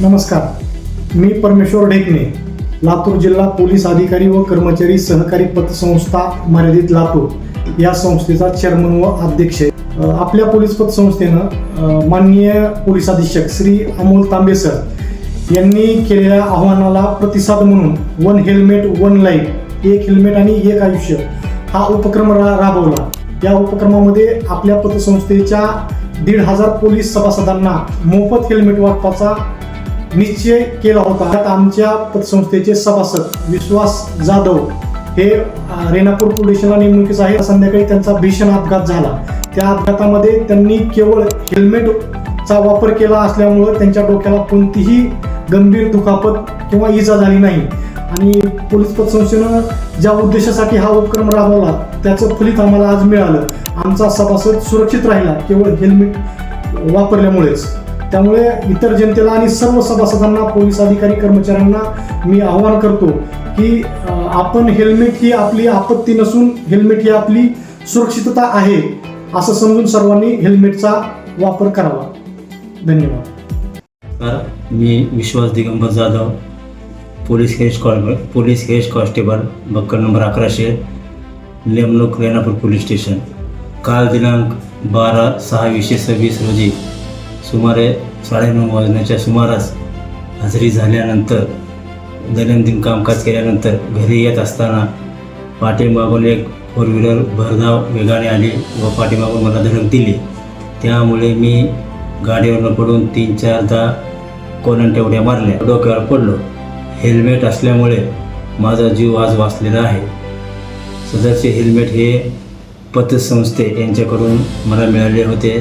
नमस्कार, मी परमेश्वर ढेकणे, लातूर जिल्हा पोलीस अधिकारी व कर्मचारी सहकारी पतसंस्था मर्यादित लातूर या संस्थेचा चेअरमन व अध्यक्ष आहे. आपल्या पोलीस पतसंस्थेनं माननीय पोलीस अधीक्षक श्री अमोल तांबे सर यांनी केलेल्या आव्हानाला प्रतिसाद म्हणून वन हेल्मेट वन लाईफ, एक हेल्मेट आणि एक आयुष्य हा उपक्रम राबवला. या उपक्रमामध्ये आपल्या पतसंस्थेच्या 1,500 पोलीस सभासदांना मोफत हेल्मेट वाटपाचा निश्चय केला होता. त्यात आमच्या पतसंस्थेचे सभासद विश्वास जाधव हे रेणापूर पोलीस स्टेशनला नेमणुकीस आहे. संध्याकाळी त्यांचा भीषण अपघात झाला. त्या अपघातामध्ये त्यांनी केवळ हेल्मेटचा वापर केला असल्यामुळं त्यांच्या डोक्याला कोणतीही गंभीर दुखापत किंवा इजा झाली नाही. आणि पोलीस पतसंस्थेनं ज्या उद्देशासाठी हा उपक्रम राबवला त्याचं फलित आम्हाला आज मिळालं. आमचा सभासद सुरक्षित राहिला केवळ हेल्मेट वापरल्यामुळेच. त्यामुळे इतर जनतेला आणि सर्व सभासदांना, पोलीस अधिकारी कर्मचाऱ्यांना मी आवाहन करतो की आपण हेल्मेट ही आपली आपत्ती नसून हेल्मेट ही आपली सुरक्षितता आहे असं समजून सर्वांनी हेल्मेटचा वापर करावा. धन्यवाद. मी Vishwas Digambar Jadhav, police head constable buckle number 1100, नेमणूक रेणापूर पोलीस स्टेशन. काल दिनांक 12/6/2026 रोजी सुमारे 9:30 वाजण्याच्या सुमारास हजेरी झाल्यानंतर दैनंदिन कामकाज केल्यानंतर घरी येत असताना पाठीमागून एक 4 व्हीलर भरधाव वेगाने आली व पाठीमागून मला धडक दिली. त्यामुळे मी गाडीवरनं पडून 3-4दा कोलंट्या उड्या मारल्या, डोक्यावर पडलो. हेल्मेट असल्यामुळे माझा जीव आज वाचलेला आहे. सदरचे हेल्मेट हे पतसंस्थे यांच्याकडून मला मिळाले होते.